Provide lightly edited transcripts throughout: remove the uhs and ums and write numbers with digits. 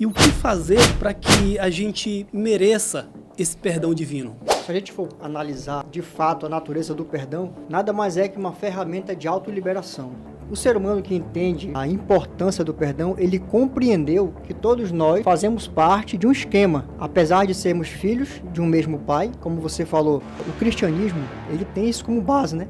E o que fazer para que a gente mereça esse perdão divino? Se a gente for analisar de fato a natureza do perdão, nada mais é que uma ferramenta de autoliberação. O ser humano que entende a importância do perdão, ele compreendeu que todos nós fazemos parte de um esquema. Apesar de sermos filhos de um mesmo pai, como você falou, o cristianismo, ele tem isso como base, né?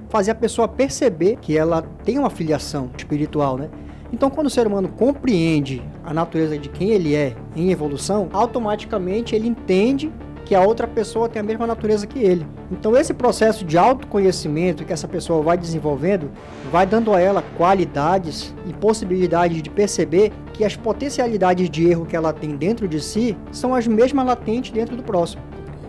Fazer a pessoa perceber que ela tem uma filiação espiritual, né? Então, quando o ser humano compreende a natureza de quem ele é em evolução, automaticamente ele entende que a outra pessoa tem a mesma natureza que ele. Então, esse processo de autoconhecimento que essa pessoa vai desenvolvendo, vai dando a ela qualidades e possibilidades de perceber que as potencialidades de erro que ela tem dentro de si são as mesmas latentes dentro do próximo.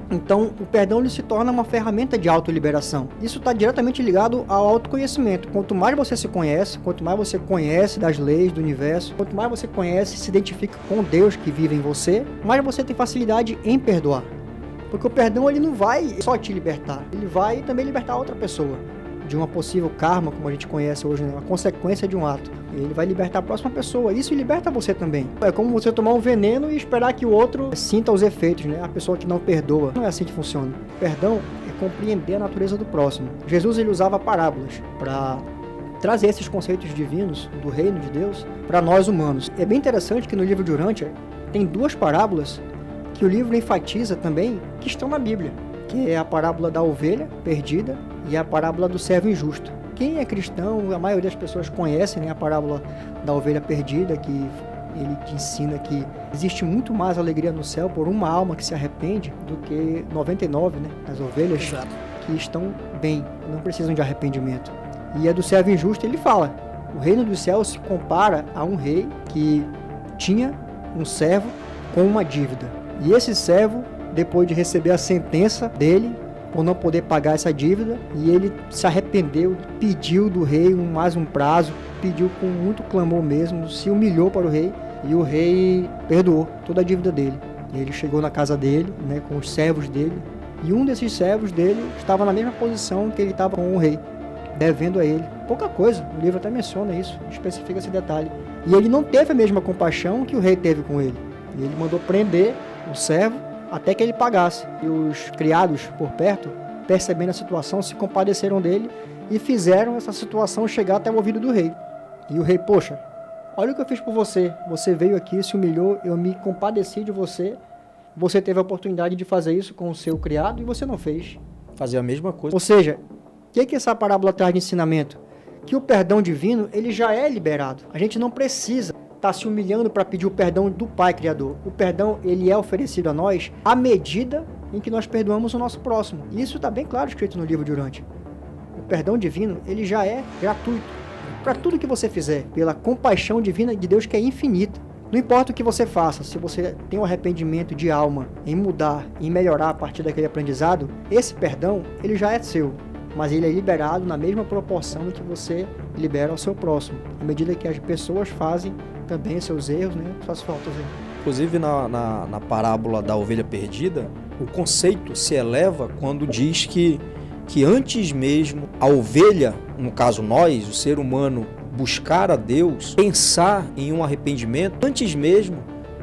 Então, o perdão ele se torna uma ferramenta de autoliberação. Isso está diretamente ligado ao autoconhecimento. Quanto mais você se conhece, quanto mais você conhece das leis do universo, quanto mais você conhece e se identifica com Deus que vive em você, mais você tem facilidade em perdoar. Porque o perdão ele não vai só te libertar, ele vai também libertar outra pessoa de uma possível karma, como a gente conhece hoje, né? Uma consequência de um ato. Ele vai libertar a próxima pessoa. Isso liberta você também. É como você tomar um veneno e esperar que o outro sinta os efeitos, né? A pessoa que não perdoa. Não é assim que funciona. Perdão é compreender a natureza do próximo. Jesus ele usava parábolas para trazer esses conceitos divinos do reino de Deus para nós humanos. É bem interessante que no livro de Urântia tem duas parábolas que o livro enfatiza também que estão na Bíblia, que é a parábola da ovelha perdida e a parábola do servo injusto. Quem é cristão, a maioria das pessoas conhece, né, a parábola da ovelha perdida, que ele te ensina que existe muito mais alegria no céu por uma alma que se arrepende do que 99, né, as ovelhas Exato. que estão bem, não precisam de arrependimento. E a do servo injusto ele fala, o reino dos céus se compara a um rei que tinha um servo com uma dívida. E esse servo, depois de receber a sentença dele, por não poder pagar essa dívida, e ele se arrependeu, pediu do rei mais um prazo, pediu com muito clamor mesmo, se humilhou para o rei, e o rei perdoou toda a dívida dele. E ele chegou na casa dele, né, com os servos dele, e um desses servos dele estava na mesma posição que ele estava com o rei, devendo a ele. Pouca coisa, o livro até menciona isso, especifica esse detalhe. E ele não teve a mesma compaixão que o rei teve com ele. E ele mandou prender o servo até que ele pagasse. E os criados por perto, percebendo a situação, se compadeceram dele e fizeram essa situação chegar até o ouvido do rei. E o rei, poxa, olha o que eu fiz por você. Você veio aqui, se humilhou, eu me compadeci de você. Você teve a oportunidade de fazer isso com o seu criado e você não fez. Fazer a mesma coisa. Ou seja, o que essa parábola traz de ensinamento? Que o perdão divino, ele já é liberado. A gente não precisa estar se humilhando para pedir o perdão do Pai Criador. O perdão, ele é oferecido a nós à medida em que nós perdoamos o nosso próximo. E isso está bem claro escrito no livro de Urântia. O perdão divino, ele já é gratuito para tudo que você fizer, pela compaixão divina de Deus que é infinita. Não importa o que você faça, se você tem um arrependimento de alma em mudar, em melhorar a partir daquele aprendizado, esse perdão, ele já é seu. Mas ele é liberado na mesma proporção que você libera ao seu próximo, à medida que as pessoas fazem também seus erros, né, suas faltas. Inclusive na parábola da ovelha perdida, o conceito se eleva quando diz que antes mesmo a ovelha, no caso nós, o ser humano, buscar a Deus, pensar em um arrependimento, antes mesmo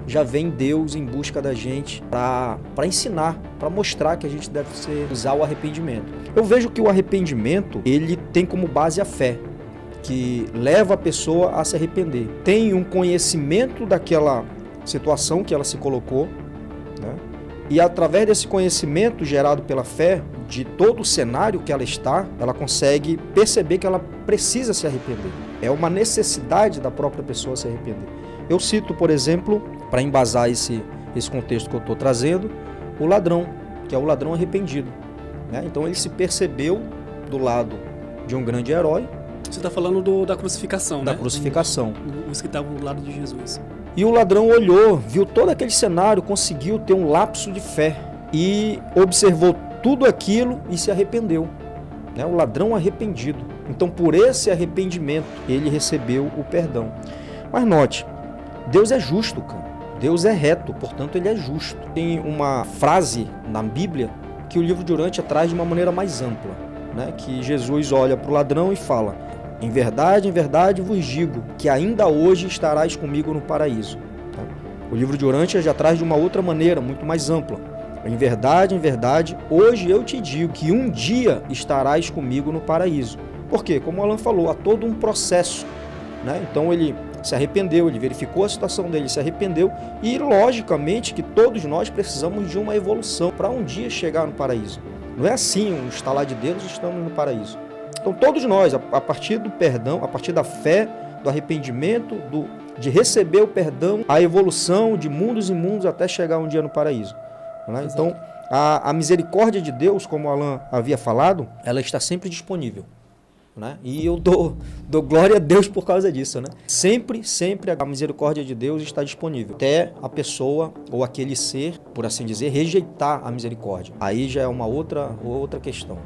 já vem Deus em busca da gente para ensinar, para mostrar que a gente deve usar o arrependimento. Eu vejo que o arrependimento, ele tem como base a fé, que leva a pessoa a se arrepender. Tem um conhecimento daquela situação que ela se colocou, né? E através desse conhecimento gerado pela fé, de todo o cenário que ela está, ela consegue perceber que ela precisa se arrepender. É uma necessidade da própria pessoa se arrepender. Eu cito, por exemplo, para embasar esse contexto que eu estou trazendo, o ladrão, que é o ladrão arrependido, né? Então ele se percebeu do lado de um grande herói. Você está falando da crucificação, Da né? crucificação. Os que estavam do lado de Jesus. E o ladrão olhou, viu todo aquele cenário, conseguiu ter um lapso de fé e observou tudo aquilo e se arrependeu, né? O ladrão arrependido. Então, por esse arrependimento, ele recebeu o perdão. Mas note, Deus é justo, cara. Deus é reto, portanto, ele é justo. Tem uma frase na Bíblia que o livro de Urântia traz de uma maneira mais ampla, né? Que Jesus olha para o ladrão e fala: Em verdade vos digo que ainda hoje estarás comigo no paraíso. Tá? O livro de Urântia já traz de uma outra maneira, muito mais ampla. Em verdade, hoje eu te digo que um dia estarás comigo no paraíso. Por quê? Como o Alan falou, há todo um processo, né? Então ele se arrependeu, ele verificou a situação dele, se arrependeu e logicamente que todos nós precisamos de uma evolução para um dia chegar no paraíso. Não é assim, um estalar de dedos, estamos no paraíso. Então todos nós, a partir do perdão, a partir da fé, do arrependimento, de receber o perdão, a evolução de mundos e mundos até chegar um dia no paraíso. Né? Então a misericórdia de Deus, como o Alan havia falado, ela está sempre disponível. Né? E eu dou glória a Deus por causa disso. Né? Sempre a misericórdia de Deus está disponível. Até a pessoa ou aquele ser, por assim dizer, rejeitar a misericórdia. Aí já é uma outra questão.